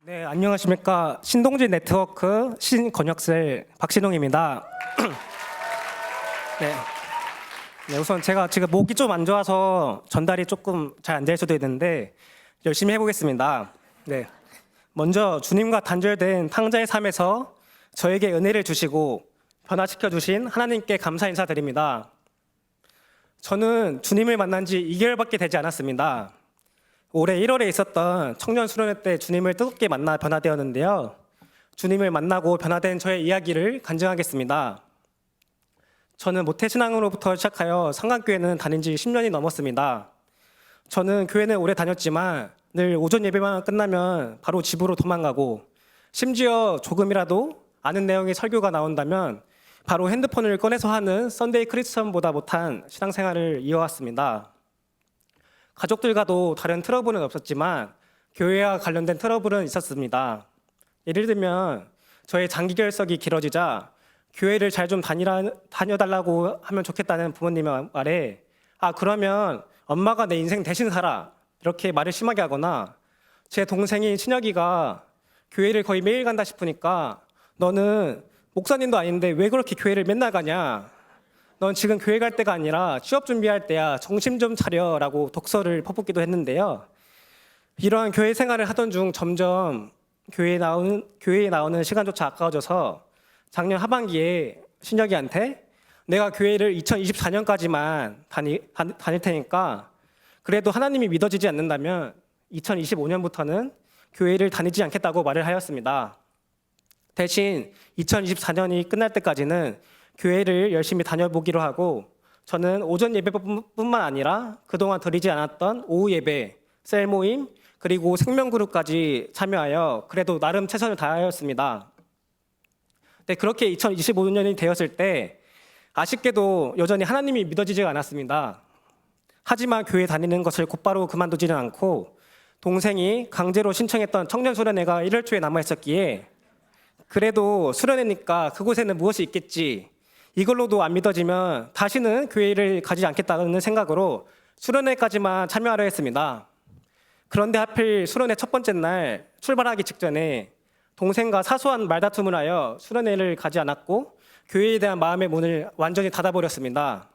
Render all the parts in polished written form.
네, 안녕하십니까. 신동진 네트워크 신건역셀 박신홍입니다. 네. 네, 우선 제가 지금 목이 좀 안 좋아서 전달이 조금 잘 안 될 수도 있는데 열심히 해보겠습니다. 네. 먼저 주님과 단절된 탕자의 삶에서 저에게 은혜를 주시고 변화시켜 주신 하나님께 감사 인사드립니다. 저는 주님을 만난 지 2개월밖에 되지 않았습니다. 올해 1월에 있었던 청년 수련회 때 주님을 뜨겁게 만나 변화되었는데요. 주님을 만나고 변화된 저의 이야기를 간증하겠습니다. 저는 모태신앙으로부터 시작하여 상강교회는 다닌 지 10년이 넘었습니다. 저는 교회는 오래 다녔지만 늘 오전 예배만 끝나면 바로 집으로 도망가고 심지어 조금이라도 아는 내용의 설교가 나온다면 바로 핸드폰을 꺼내서 하는 썬데이 크리스천보다 못한 신앙생활을 이어왔습니다. 가족들과도 다른 트러블은 없었지만 교회와 관련된 트러블은 있었습니다. 예를 들면 저의 장기 결석이 길어지자 교회를 잘 좀 다녀달라고 하면 좋겠다는 부모님의 말에 그러면 엄마가 내 인생 대신 살아 이렇게 말을 심하게 하거나 제 동생인 친혁이가 교회를 거의 매일 간다 싶으니까 너는 목사님도 아닌데 왜 그렇게 교회를 맨날 가냐, 넌 지금 교회 갈 때가 아니라 취업 준비할 때야, 정신 좀 차려라고 독서를 퍼붓기도 했는데요. 이러한 교회 생활을 하던 중 점점 교회에 나오는 시간조차 아까워져서 작년 하반기에 신혁이한테 내가 교회를 2024년까지만 다닐 테니까 그래도 하나님이 믿어지지 않는다면 2025년부터는 교회를 다니지 않겠다고 말을 하였습니다. 대신 2024년이 끝날 때까지는 교회를 열심히 다녀보기로 하고 저는 오전 예배뿐만 아니라 그동안 드리지 않았던 오후 예배, 셀 모임, 그리고 생명그룹까지 참여하여 그래도 나름 최선을 다하였습니다. 네, 그렇게 2025년이 되었을 때 아쉽게도 여전히 하나님이 믿어지지가 않았습니다. 하지만 교회 다니는 것을 곧바로 그만두지는 않고 동생이 강제로 신청했던 청년수련회가 1월 초에 남아있었기에 그래도 수련회니까 그곳에는 무엇이 있겠지, 이걸로도 안 믿어지면 다시는 교회를 가지 않겠다는 생각으로 수련회까지만 참여하려 했습니다. 그런데 하필 수련회 첫 번째 날 출발하기 직전에 동생과 사소한 말다툼을 하여 수련회를 가지 않았고 교회에 대한 마음의 문을 완전히 닫아버렸습니다.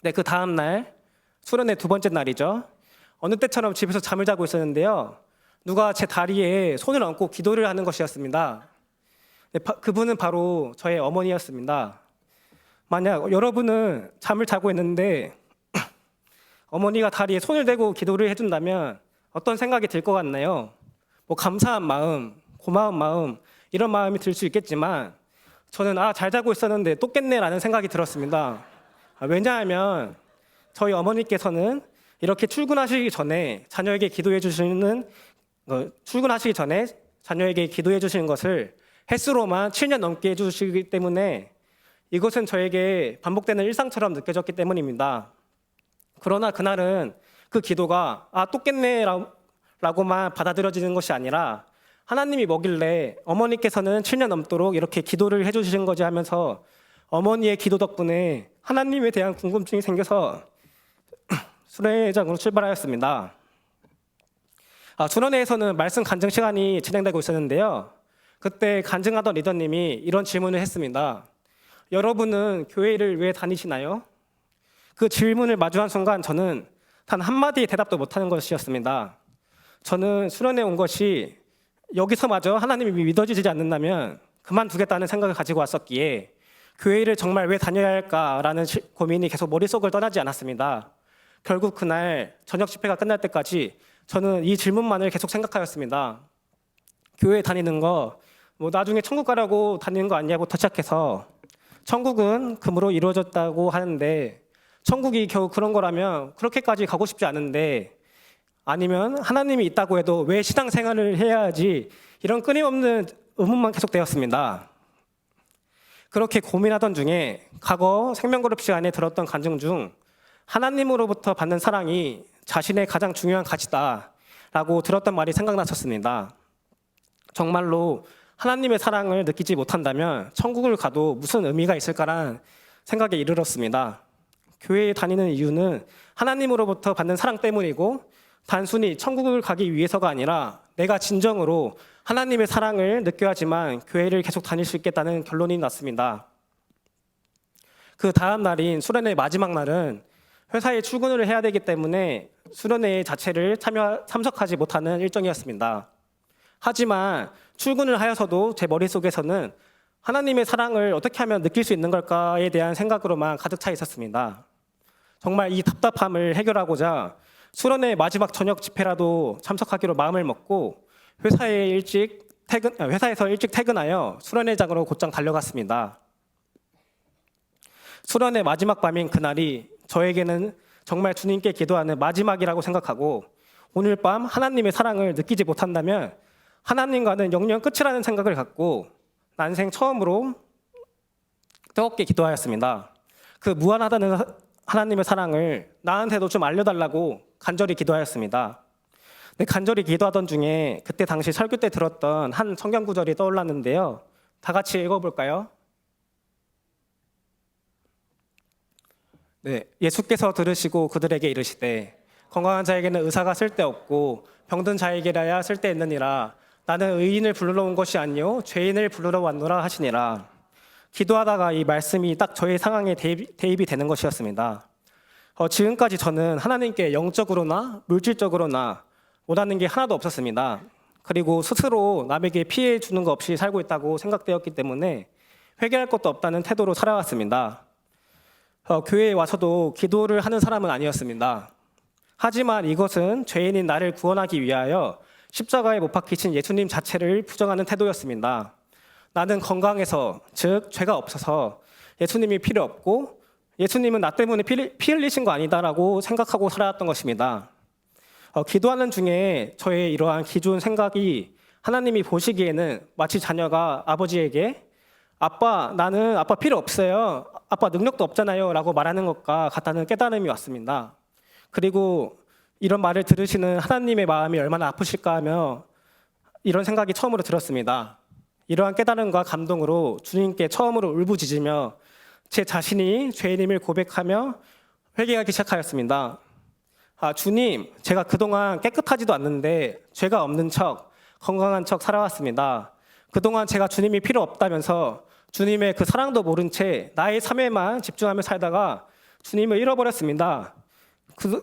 네, 그 다음 날 수련회 두 번째 날이죠. 어느 때처럼 집에서 잠을 자고 있었는데요. 누가 제 다리에 손을 얹고 기도를 하는 것이었습니다. 네, 그분은 바로 저의 어머니였습니다. 만약 여러분은 잠을 자고 있는데 어머니가 다리에 손을 대고 기도를 해준다면 어떤 생각이 들 것 같나요? 감사한 마음, 고마운 마음, 이런 마음이 들 수 있겠지만 저는 잘 자고 있었는데 또 깼네라는 생각이 들었습니다. 왜냐하면 저희 어머니께서는 이렇게 출근하시기 전에 자녀에게 기도해 주시는 것을 횟수로만 7년 넘게 해주시기 때문에 이것은 저에게 반복되는 일상처럼 느껴졌기 때문입니다. 그러나 그날은 그 기도가 또 깼네 라고만 받아들여지는 것이 아니라 하나님이 뭐길래 어머니께서는 7년 넘도록 이렇게 기도를 해주신 거지 하면서 어머니의 기도 덕분에 하나님에 대한 궁금증이 생겨서 수련회장으로 출발하였습니다. 수련회에서는 말씀 간증 시간이 진행되고 있었는데요. 그때 간증하던 리더님이 이런 질문을 했습니다. 여러분은 교회를 왜 다니시나요? 그 질문을 마주한 순간 저는 단 한마디의 대답도 못하는 것이었습니다. 저는 수련회 온 것이 여기서마저 하나님이 믿어지지 않는다면 그만두겠다는 생각을 가지고 왔었기에 교회를 정말 왜 다녀야 할까라는 고민이 계속 머릿속을 떠나지 않았습니다. 결국 그날 저녁 집회가 끝날 때까지 저는 이 질문만을 계속 생각하였습니다. 교회 다니는 거 나중에 천국 가라고 다니는 거 아니냐부터 시작해서 천국은 금으로 이루어졌다고 하는데 천국이 겨우 그런 거라면 그렇게까지 가고 싶지 않은데, 아니면 하나님이 있다고 해도 왜 신앙생활을 해야 하지, 이런 끊임없는 의문만 계속되었습니다. 그렇게 고민하던 중에 과거 생명그룹 시간에 들었던 간증 중 하나님으로부터 받는 사랑이 자신의 가장 중요한 가치다라고 들었던 말이 생각났었습니다. 정말로 하나님의 사랑을 느끼지 못한다면 천국을 가도 무슨 의미가 있을까라는 생각에 이르렀습니다. 교회에 다니는 이유는 하나님으로부터 받는 사랑 때문이고 단순히 천국을 가기 위해서가 아니라 내가 진정으로 하나님의 사랑을 느껴야지만 교회를 계속 다닐 수 있겠다는 결론이 났습니다. 그 다음 날인 수련회 마지막 날은 회사에 출근을 해야 되기 때문에 수련회 자체를 참석하지 못하는 일정이었습니다. 하지만 출근을 하여서도 제 머릿속에서는 하나님의 사랑을 어떻게 하면 느낄 수 있는 걸까에 대한 생각으로만 가득 차 있었습니다. 정말 이 답답함을 해결하고자 수련회 마지막 저녁 집회라도 참석하기로 마음을 먹고 회사에서 일찍 퇴근하여 수련회장으로 곧장 달려갔습니다. 수련회 마지막 밤인 그날이 저에게는 정말 주님께 기도하는 마지막이라고 생각하고 오늘 밤 하나님의 사랑을 느끼지 못한다면 하나님과는 영영 끝이라는 생각을 갖고 난생 처음으로 뜨겁게 기도하였습니다. 그 무한하다는 하나님의 사랑을 나한테도 좀 알려달라고 간절히 기도하였습니다. 간절히 기도하던 중에 그때 당시 설교 때 들었던 한 성경 구절이 떠올랐는데요. 다 같이 읽어볼까요? 네, 예수께서 들으시고 그들에게 이르시되 건강한 자에게는 의사가 쓸데없고 병든 자에게라야 쓸데있느니라. 나는 의인을 부르러 온 것이 아니요 죄인을 부르러 왔노라 하시니라. 기도하다가 이 말씀이 딱 저의 상황에 대입이 되는 것이었습니다. 지금까지 저는 하나님께 영적으로나 물질적으로나 원하는 게 하나도 없었습니다. 그리고 스스로 남에게 피해 주는 거 없이 살고 있다고 생각되었기 때문에 회개할 것도 없다는 태도로 살아왔습니다. 교회에 와서도 기도를 하는 사람은 아니었습니다. 하지만 이것은 죄인인 나를 구원하기 위하여 십자가에 못 박히신 예수님 자체를 부정하는 태도였습니다. 나는 건강해서, 즉 죄가 없어서 예수님이 필요 없고 예수님은 나 때문에 피 흘리신 거 아니다라고 생각하고 살아왔던 것입니다. 기도하는 중에 저의 이러한 기존 생각이 하나님이 보시기에는 마치 자녀가 아버지에게 나는 아빠 필요 없어요. 아빠 능력도 없잖아요. 라고 말하는 것과 같다는 깨달음이 왔습니다. 그리고 이런 말을 들으시는 하나님의 마음이 얼마나 아프실까 하며 이런 생각이 처음으로 들었습니다. 이러한 깨달음과 감동으로 주님께 처음으로 울부짖으며 제 자신이 죄인임을 고백하며 회개하기 시작하였습니다. 주님, 제가 그동안 깨끗하지도 않는데 죄가 없는 척, 건강한 척 살아왔습니다. 그동안 제가 주님이 필요 없다면서 주님의 그 사랑도 모른 채 나의 삶에만 집중하며 살다가 주님을 잃어버렸습니다.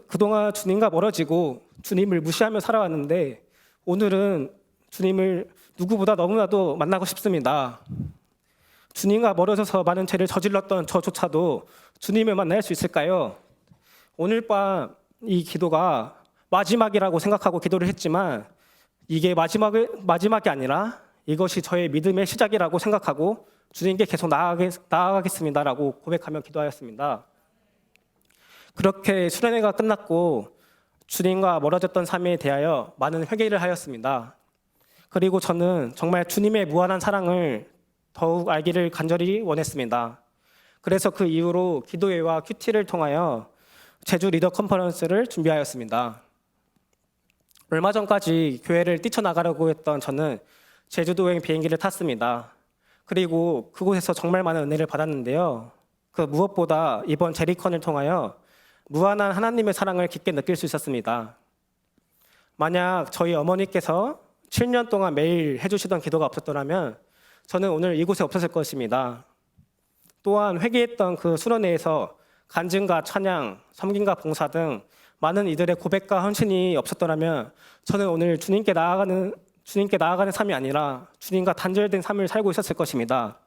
그동안 주님과 멀어지고 주님을 무시하며 살아왔는데 오늘은 주님을 누구보다 너무나도 만나고 싶습니다. 주님과 멀어져서 많은 죄를 저질렀던 저조차도 주님을 만날 수 있을까요? 오늘 밤 이 기도가 마지막이라고 생각하고 기도를 했지만 이게 마지막이 아니라 이것이 저의 믿음의 시작이라고 생각하고 주님께 계속 나아가겠습니다라고 고백하며 기도하였습니다. 그렇게 수련회가 끝났고 주님과 멀어졌던 삶에 대하여 많은 회개를 하였습니다. 그리고 저는 정말 주님의 무한한 사랑을 더욱 알기를 간절히 원했습니다. 그래서 그 이후로 기도회와 큐티를 통하여 제주 리더 컨퍼런스를 준비하였습니다. 얼마 전까지 교회를 뛰쳐나가려고 했던 저는 제주도행 비행기를 탔습니다. 그리고 그곳에서 정말 많은 은혜를 받았는데요. 그 무엇보다 이번 제리컨을 통하여 무한한 하나님의 사랑을 깊게 느낄 수 있었습니다. 만약 저희 어머니께서 7년 동안 매일 해주시던 기도가 없었더라면 저는 오늘 이곳에 없었을 것입니다. 또한 회개했던 그 수련회에서 간증과 찬양, 섬김과 봉사 등 많은 이들의 고백과 헌신이 없었더라면 저는 오늘 주님께 나아가는 삶이 아니라 주님과 단절된 삶을 살고 있었을 것입니다.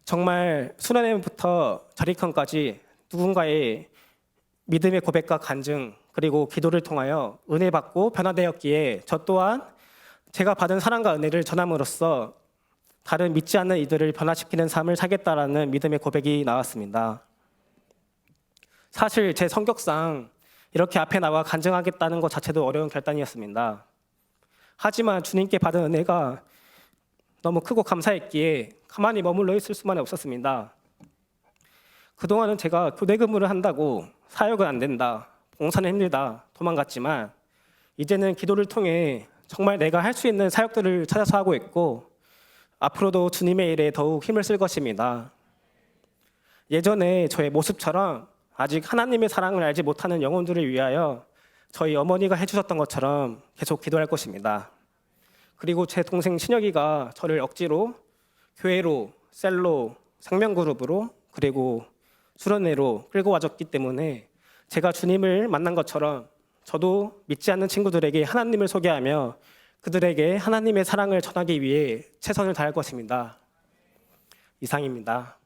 정말 수련회부터 자리컨까지 누군가의 믿음의 고백과 간증 그리고 기도를 통하여 은혜 받고 변화되었기에 저 또한 제가 받은 사랑과 은혜를 전함으로써 다른 믿지 않는 이들을 변화시키는 삶을 살겠다라는 믿음의 고백이 나왔습니다. 사실 제 성격상 이렇게 앞에 나와 간증하겠다는 것 자체도 어려운 결단이었습니다. 하지만 주님께 받은 은혜가 너무 크고 감사했기에 가만히 머물러 있을 수만이 없었습니다. 그동안은 제가 교대 근무를 한다고 사역은 안 된다, 봉사는 힘들다 도망갔지만 이제는 기도를 통해 정말 내가 할 수 있는 사역들을 찾아서 하고 있고 앞으로도 주님의 일에 더욱 힘을 쓸 것입니다. 예전에 저의 모습처럼 아직 하나님의 사랑을 알지 못하는 영혼들을 위하여 저희 어머니가 해주셨던 것처럼 계속 기도할 것입니다. 그리고 제 동생 신혁이가 저를 억지로 교회로, 셀로, 생명그룹으로 그리고 수련회로 끌고 와줬기 때문에 제가 주님을 만난 것처럼 저도 믿지 않는 친구들에게 하나님을 소개하며 그들에게 하나님의 사랑을 전하기 위해 최선을 다할 것입니다. 이상입니다.